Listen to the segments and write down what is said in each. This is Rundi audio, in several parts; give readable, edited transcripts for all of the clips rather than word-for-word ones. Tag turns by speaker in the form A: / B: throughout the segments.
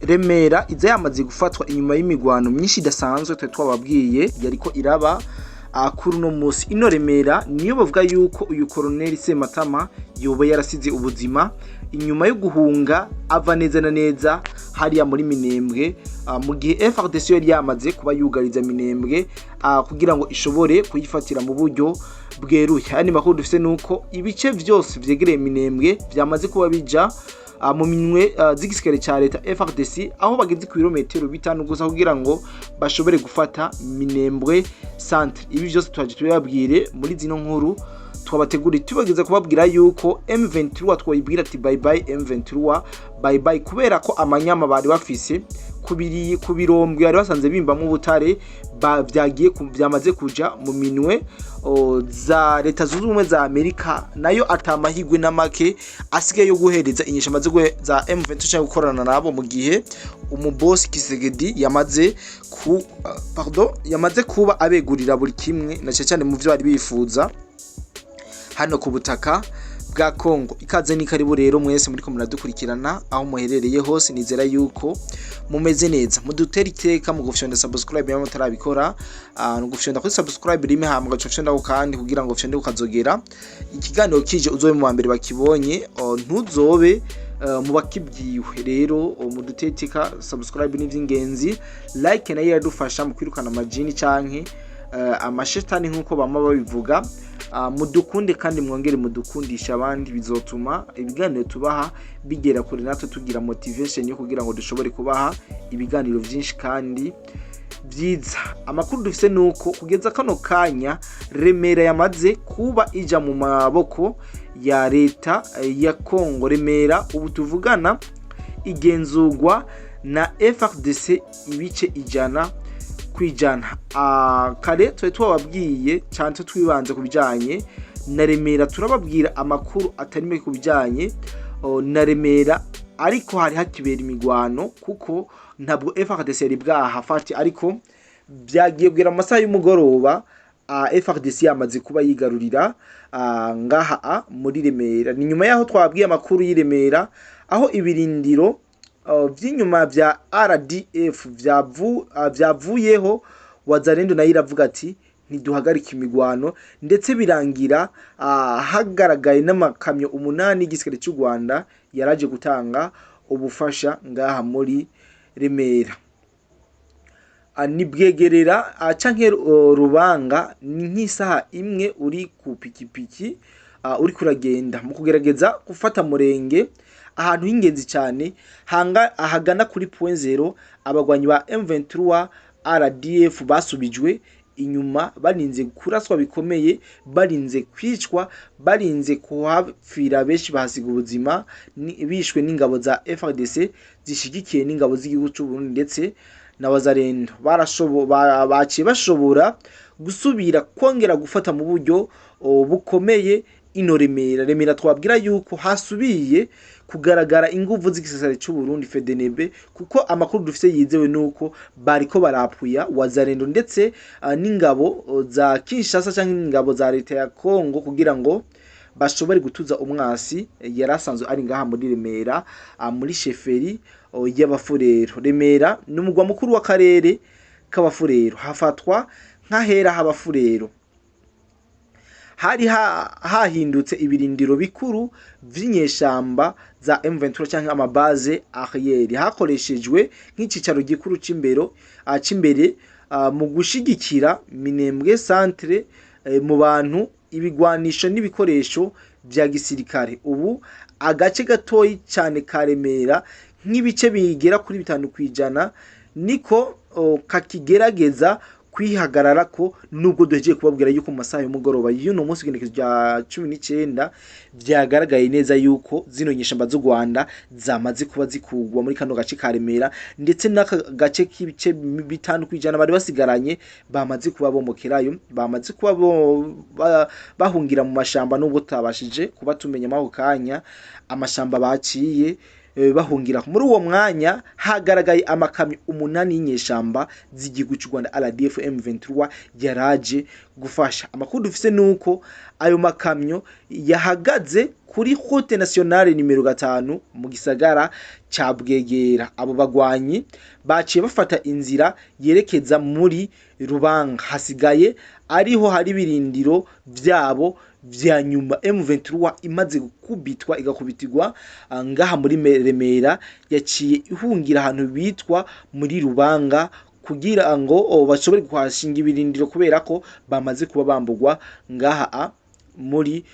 A: Remera iza yamaze gufatwa inyuma y'imigwano myinshi idasanzwe twababwiye yariko iraba kuri uno musi. Ino Remera niyo bavuga yuko uyu Colonel Sematama yoba yarasize ubuzima inyuma yo guhunga ava neza na neza hariya muri Minembwe, mu gihe FARDC yari yamaze kuba yugariza Minembwe kugira ngo ishobore kuyifatira mu buryo bweruye. Yani makuru dufise nuko ibice vyose vyegereye Minembwe vyamaze kuba bija mu minwe z'igisikare ca leta FARDC, aho bageze ku birometero 5 gusa kugira ngo bashobore gufata Minembwe centre. Ibi byose twaje tubabwire muri zino nkuru twabateguriye, tubageza kubabwira yuko M23 twayibwira ati bye bye M23 bye bye, kubera ko amanyama bari bafise ku birombwe bari basanze bimba mu butare byagiye byamaze kuja mu minwe za leta zunze ubumwe za Amerika, nayo atamahigwe n'amake asigaye yo guhereza inyesha maze za M23 cyangwa gukorana nabo, mu gihe umuboss Kisegedi yamaze kuba abegurira buri kimwe na cyane mu byo bari bifuza hano ku butaka bwa Kongo. Ikaze ni karibu rero mwese muri ko muradukurikirana aho muherereye hose, nizera yuko mumeze neza. Mudutera iteka mu gufyonda subscribe yama mutarabikora, no gufyonda kuri subscribe rimwe hamwe gacofyonda ko kandi kugira ngo ufyonde ukazogera ikiganiro kije uzobe mu bambere bakibonye, ntuzobe mu bakibyiwe. Rero mudutera iteka subscribe ni vy'ingenzi, like nayo yadufasha mu kwirukana amajini canke amashetani nkuko bama babivuga. Mudukunde kandi mwongere mudukundisha abandi, bizotuma ibiganiro tubaha bigera kure natwe tugira motivation yo kugira ngo dushobore kubaha ibiganiro byinshi kandi byiza. Amakuru dufise nuko kugeza kano kanya Remera yamaze kuba ija mu maboko ya leta ya Kongo. Remera ubu tuvugana igenzurwa na FARDC ibice ijana kwijana. Kare twe twababwiye cyane twibanze kubijanye na Remera, turababwira amakuru atarime kubijanye na Remera, ariko hari hakibera imigwano kuko ntabwo FARDC yari bwahafati, ariko byagiye bwira amasaha y'umugoroba FARDC yamaze kuba yigarurira ngaha muri Remera. Ni nyuma yaho twababwiye amakuru y'Iremera aho ibirindiro vy'inyuma vya RDF vyavuyeho, Wazalendo nayo iravuga ati ntiduhagarika imigwano, ndetse birangira hagaragaye n'amakamyo 8 y'igisirikare cy'u Rwanda yaraje gutanga ubufasha ngaha muri Remera. Ni Bwegerera canke Rubanga, ni nk'isaha imwe uri ku pikipiki uri kuragenda mu kugerageza gufata Murenge, ahantu h'ingenzi cyane ahagana kuri point 0. Abagwanyi ba M23 RDF basubijwe inyuma, barinze kuraswa bikomeye, barinze kwicwa, barinze kuhapfira benshi bahasiga ubuzima, bishwe n'ingabo za FARDC zishigikiye n'ingabo z'igihugu cy'u Burundi ndetse na Wazalendo. Baciye bashobora gusubira kongera gufata mu buryo bukomeye ino Remera. Twabwira yuko hasubiye kugaragara inguvu z'igisirikare cy'u Burundi FDNB, kuko amakuru dufise yizewe nuko bariko barapuya Wazalendo ndetse n'ingabo za Kinshasa canke ingabo za leta ya Kongo kugira ngo bashobore gutuza umwasi yarasanzwe ari ngaha muri Remera, muri sheferi y'Abafurero. Remera ni umugwa mukuru w'akarere k'Abafurero, hafatwa nk'ahera h'Abafurero. Hari hahindutse ibirindiro bikuru vy'inyeshamba za M23 canke amabaze arrière, hakoreshejwe nk'icicaro gikuru cimbere mu gushigikira Minembwe centre mu bantu, ibigwanisho n'ibikoresho vya gisirikare. Ubu agace gatoyi cyane ka Remera nk'ibice bigera kuri 5% niko kakigerageza kwihagarara ko, nubwo duhejeje kubabwira yuko mu masaha y'umugoroba y'uno munsi igenekezo rya 19 byagaragaye neza yuko zino nyeshamba z'u Rwanda zamaze kuba zikugwa muri kano gace ka Remera, ndetse n'aka gace k'ibice 5% bari basigaranye bamaze kuba bomokerayo, bamaze kuba bahungira mu mashamba, nubwo tabashije kuba tumenya maho kanya amashamba baciye bahungira. Muri uwo mwanya hagaragaye amakamyo 8 y'inyeshamba z'igihugu cy'u Rwanda RDF M23 yaraje gufasha. Amakuru dufise nuko ayo makamyo yahagaze kuri route nationale nimero 5 mu gisagara ca Bwegera. Abo bagwanyi baciye bafata inzira yerekeza muri Rubanga, hasigaye ariho hari birindiro vyabo vya nyuma. M23 imaze gukubitwa igakubitirwa ngaha muri Remera, yaciye ihungira ahantu bitwa muri Rubanga kugira ngo bashobore kuhashinga ibirindiro kubera ko bamaze kuba bambugwa ngaha muri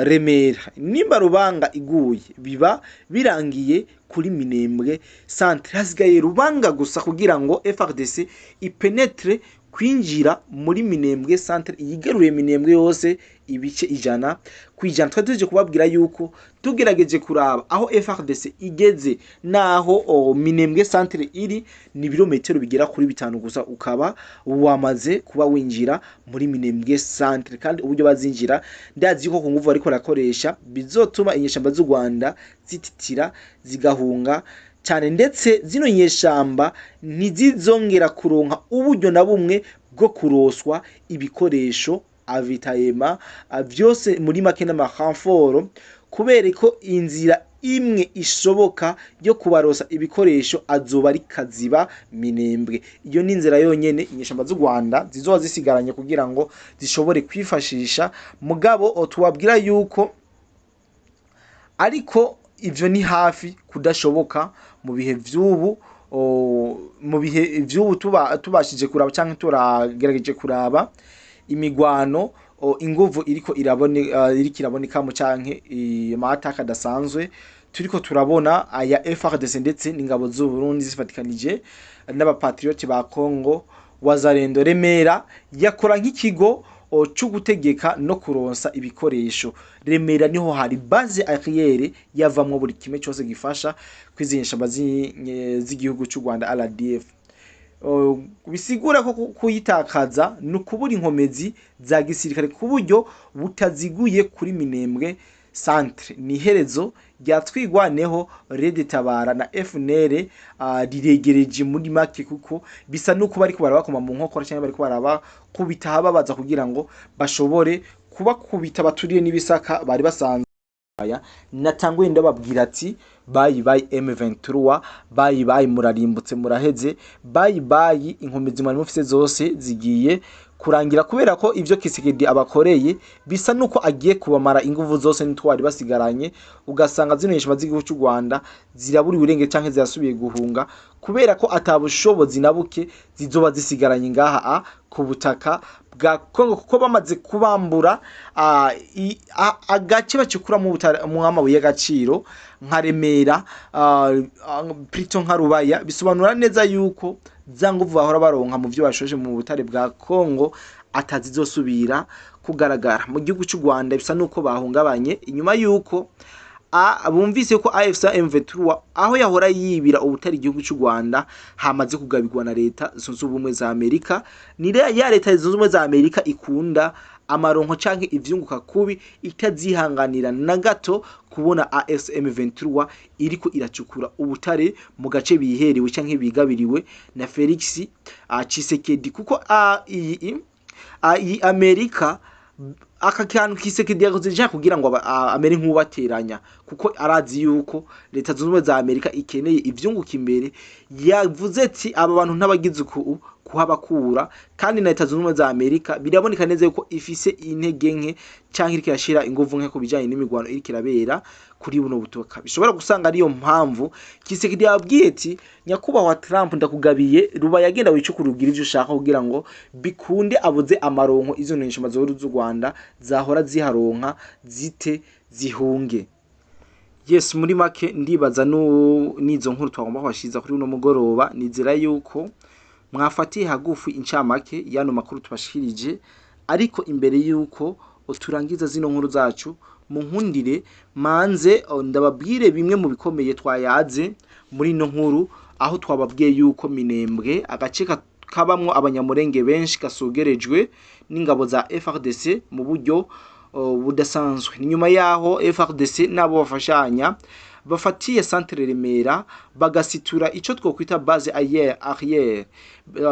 A: Remera. Nimba Rubanga iguye biba birangiye kuri Minembwe centre, hasigaye Rubanga gusa kugira ngo FARDC ipenetre kwinjira muri Minembwe centre, iyigaruriye Minembwe yose ibice 100%. Twaje kubabwira yuko tugerageje kuraba aho FARDC igeze naho Minembwe centre iri ni birometero bigera kuri 5 gusa ukaba wamaze kuba winjira muri Minembwe centre. Kandi uburyo bazinjira ndazi yuko ku nguvu ariko rakoresha bizotuma inyeshamba z'u Rwanda zititira zigahunga cyane, ndetse zino nyeshamba ntizizongera kuronka uburyo na bumwe bwo kuroswa ibikoresho avitayema vyose muri make n'amahamforo, kubera ko inzira imwe ishoboka yo kubarosa ibikoresho azoba ari Kaziba Minembwe. Iyo ni inzira yonyene inyeshamba z'u Rwanda zizoba zisigaranye kugira ngo zishobore kwifashisha. Mugabo tubabwira yuko ariko ivyo ni hafi kudashoboka mu bihe vy'ubu, tubashije kuraba canke turagerageje kuraba imigwano inguvu iriko iraboneka mu canke amataka adasanzwe turiko turabona aya FARDC ndetse n'ingabo z'u Burundi zifatikanije n'abapatriote ba Congo. Wazalendo Remera yakora nk'ikigo cyo gutegeka no kuronsa ibikoresho. Remera niho hari base arrière yavamwe buri kimwe cyose gifasha kwizinyisha z'igihugu cy'u Rwanda RDF. Bisigura ko kuyitakaza no kubura inkomezi za gisirikare ku buryo butaziguye kuri Minembwe centre. Ni herezo ryatwigwaneho Red Tabara na FNL riregereje muri make, kuko bisa nuko bariko barabakoma mu nkokora cyangwa bariko baraba kubita hababaza kugira ngo bashobore kubakubita baturiye n'ibisaka bari basanzwe. Natanguye ndababwira ati bayi M23, bayi murarimbutse muraheze, bayi inkomezi mwari mufise zose zigiye kurangira, kubera ko ivyo Kisekedi abakoreye bisa nuko agiye kubamara inguvu zose n'itwari basigaranye. Ugasanga zino nyeshamba z'igihugu cy'u Rwanda ziraburi urenge canke zirasubiye guhunga kubera ko atabushobozi nabuke zizoba zisigaranye ngaha ku butaka bwa Kongo, kuko bamaze kubambura agace bacukura mu amabuye y'agaciro nka Remera, Prito nka Rubaya. Bisobanura neza yuko za nguvu bahora baronka mu byo bashoje mu butare bwa Kongo atazizosubira kugaragara mu gihugu cy'u Rwanda. Bisa nuko bahungabanye inyuma yuko bumvise ko AFC M23 aho yahora yibira ubutari igihugu cy'u Rwanda hamaze kugabirwa na leta zunze ubumwe za Amerika. Ni ya leta zunze ubumwe za Amerika ikunda amaronko canke ivyunguka kubi, itazihanganira na gato kubona AFC M23 iriko iracukura ubutare mu gace biherewe canke bigabiriwe na Felix Tshisekedi, kuko iyi Amerika aka kantu Kisekedi yakoze je kugira ngo amere nk'ubateranya, kuko arazi yuko leta zunze ubumwe za Amerika ikeneye ivyunguka imbere. Yavuze ati aba bantu ntabagize kuhabakura, kandi na leta zunze ubumwe za Amerika biraboneka neza yuko ifise intege nke canke iriko irashira inguvu nke ku bijanye n'imigwano iriko irabera kuri buno butoka. Bishobora gusanga ariyo mpamvu Kisekedi yabwiye ati nyakubahwa Trump ndakugabiye Ruba yagenda wicukurugira ivyo ushaka kugira ngo bikunde abuze amaronko izo nyeshamba z'u Rwanda zahora ziharonka zite zihunge. Yes, muri make ndibaza nizo nkuru twagomba kwashiza kuri uno mugoroba. Nizera yuko mwafatiye hagufi incamake yano makuru tubashikirije, ariko imbere yuko turangiza zino nkuru zacu mu nkundire manze ndababwire bimwe mu bikomeye twayaze muri no nkuru, aho twababwiye yuko Minembwe agace kabamwo abanyamurenge benshi kasugerejwe n'ingabo za FARDC mu buryo budasanzwe. Ni nyuma yaho FARDC nabo bafashanya bafatiye centre Remera bagasitura ico twokwita base arrière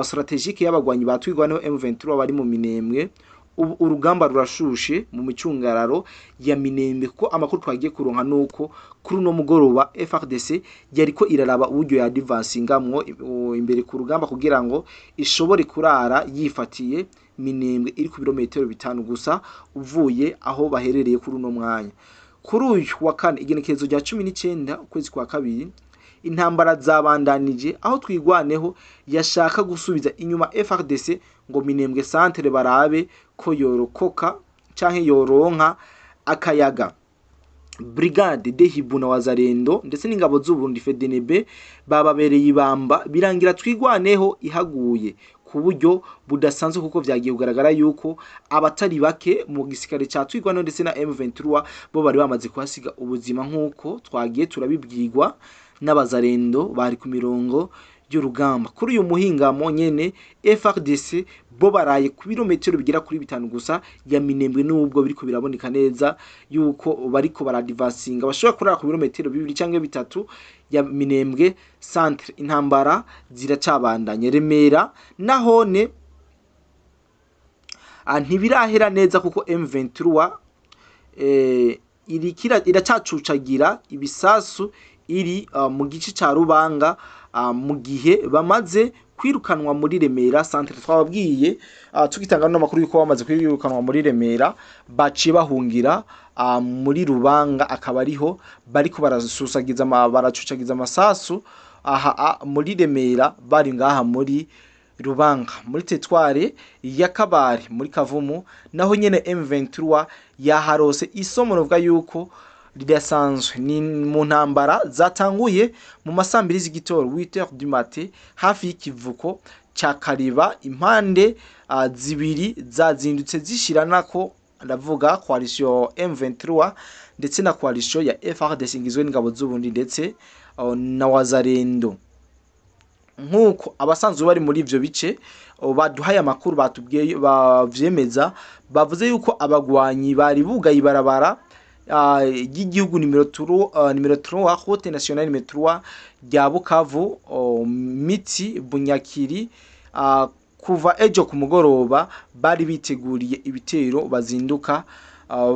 A: stratégique y'abagwanyi batwigwaneho M23 bari mu Minembwe ubu urugamba rurashushe mu micungararo ya Minembwe ko amakuru twagiye kuronka nuko kuri no mugoroba FARDC yariko iraraba uburyo ya advancingamwo imbere ku rugamba kugira ngo ishobore kurara yifatiye Minembwe iri ku birometero 5 gusa uvuye aho baherereye kuri no mwanya. Kuri uyu wa kane igenekerezo rya 19 ukwezi kwa kabiri intambara zabandanije aho twigwaneho yashaka gusubiza inyuma FARDC ngo Minembwe centre barabe ko yorokoka canke yoronka akayaga. Brigade de Hibuna Wazarendo ndetse n'ingabo z'u Burundi FDNB bababereye ibamba birangira twigwaneho ihaguye ku buryo budasanzwe kuko vyagiye kugaragara yuko abatari bake mu gisikare ca twigwaneho ndetse na M23 bo bari bamaze kuhasiga ubuzima nk'uko twagiye turabibwirwa n'abazarendo bari ku mirongo y'urugamba. Kuri uyu muhingamo nyene FARDC bo baraye ku birometero bigera kuri 5 gusa ya Minembwe n'ubwo biriko biraboneka neza yuko bariko baradivansinga bashobora kurara ku birometero 2 cyangwa 3 ya Minembwe centre. Intambara ziracabandanye Remera nahone ntibirahera neza kuko M23 iracacucagira ibisasu iri mu gice ca Rubanga mu gihe bamaze kwirukanwa muri Remera centre. Twababwiye tukitanga no makuru yuko bamaze kwirukanwa muri Remera baciye bahungira muri Rubanga akaba ariho bariko barasusagiza baracucagiza amasasu aha muri Remera bari ngaha muri Rubanga muri tetware ya Kabare muri Kavumu naho nyene M23 yaharose isomo novuga yuko ridasanzwe ni mu ntambara zatanguye mu masambiri z'igitoro 8h du matin hafi y'ikivuko ca Kariba impande zibiri zazindutse zishiranako ndavuga coalition M23 ndetse na coalition ya FARDC ngizwe n'ingabo z'u Burundi ndetse na Wazarendo. Nkuko abasanzwe bari muri ivyo bice baduhaye amakuru batubwiye bavyemeza bavuze yuko abagwanyi bari bugaye ibarabara y'igihugu nimero 3 route nationale nimero 3 rya Bukavu Miti Bunyakiri kuva ejo ku mugoroba bari biteguriye ibitero bazinduka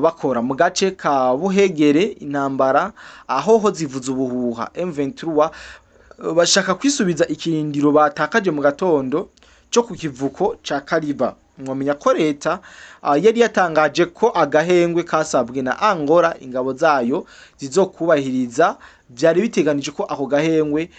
A: bakora mu gace ka Buhegere. Intambara aho ho zivuza ubuhuha M23 bashaka kwisubiza ikirindiro batakaje mu gatondo cyo ku kivuko ca Kariba. Mwamenya ko leta yari yatangaje ko agahengwe kasabwe na Angola ingabo zayo zizokubahiriza. Byari biteganije ko ako gahengwe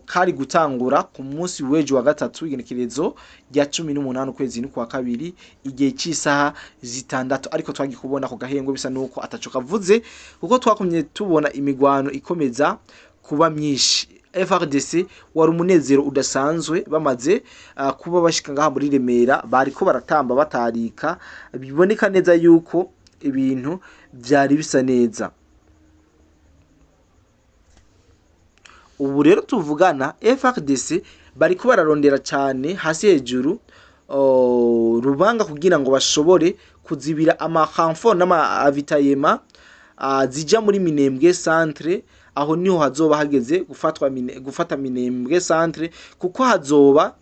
A: kari gutangura ku munsi w'ejo wa gatatu igenekerezo rya 18 ukwezi kwa kabiri igihe cy'isaha 6 ariko twagikubona ako gahengwe bisa nuko ataco kavuze kuko twakomye tubona imigwano ikomeza kuba myinshi. FARDC wari umunezero udasanzwe bamaze kuba bashika ngaha muri Remera bariko baratamba batarika biboneka neza yuko ibintu byari bisa neza. Ubu rero tuvugana FARDC bariko bararondera cyane hasi hejuru Rubanga kugira ngo bashobore kuzibira amahamfo n'amavitayema zija muri Minembwe centre. Aho niho hazoba hageze gufata Minembwe centre kuko hazoba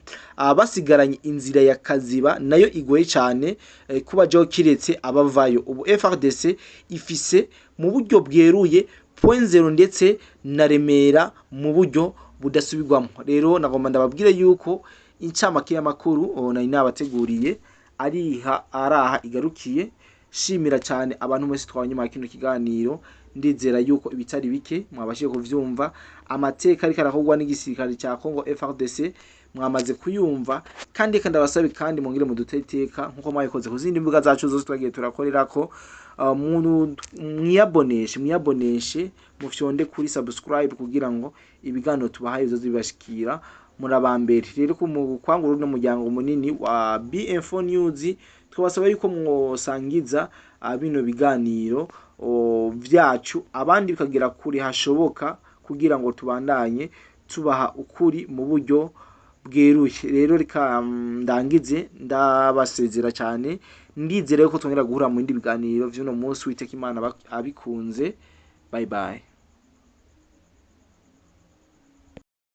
A: basigaranye inzira ya Kaziba nayo igoye cyane kuba jo kiretse abavayo. Ubu FARDC ifise mu buryo bweruye point 0 ndetse na Remera mu buryo budasubirwamo. Rero nagomba ndababwire yuko incamake y'amakuru nari nabateguriye araha igarukiye. Shimira cyane abantu mwese twabanyuma kino kiganiro. Ndizera yuko ibitari bike mwabashije kuvyumva amateka ariko arakogwa n'igisirikare cya Congo FARDC mwamaze kuyumva kandi kandabasabe kandi mungire mu duteteka nkuko mwayikoze ku zindi mbuga zacu zose twagiye turakorerako. Mwiyaboneshe mufyonde kuri subscribe kugira ngo ibiganiro tubahaye zo zibashikira murabambere. Rero kwangura no muryango munini wa BM4 News twabasaba yuko mwosangiza bino biganiro vyacu abandi bikagira kuri hashoboka kugira ngo tubandanye tubaha ukuri mu buryo bweruye. Rero rika ndangize ndabasezera cyane ndizere ko twongera guhura mu bindi biganiro vy'uno munsi witeka Imana abikunze. Bye bye.